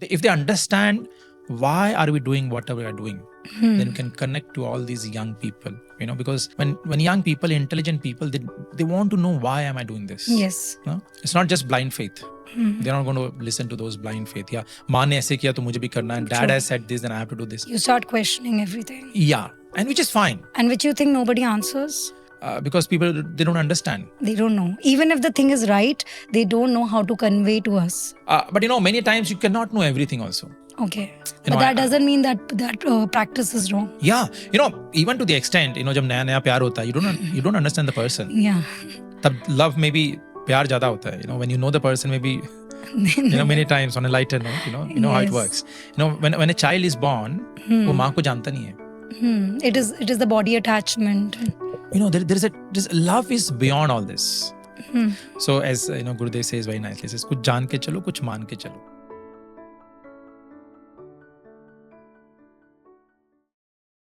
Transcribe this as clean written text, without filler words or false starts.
If they understand why are we doing whatever we are doing, then we can connect to all these young people, because when young people, intelligent people, they want to know why am I doing this. Yes. No? It's not just blind faith. They're not going to listen to those blind faith. Yeah, maa ne aise kiya to mujhe bhi karna hai, and dad has said this, then I have to do this. You start questioning everything. Yeah, and which is fine. And which you think nobody answers? Because people, they don't understand. They don't know. Even if the thing is right, they don't know how to convey to us. But many times you cannot know everything also. Okay. But that doesn't mean that practice is wrong. Yeah, even to the extent, जब नया प्यार होता है, you don't understand the person. Yeah. तब love में भी प्यार ज़्यादा होता है. When you know the person, maybe many times on a lighter note, you know how it works. When a child is born, वो माँ को जानता नहीं है. It is the body attachment. There's love is beyond all this. So as Gurudev says very nicely, says कुछ जान के चलो, कुछ मान के चलो.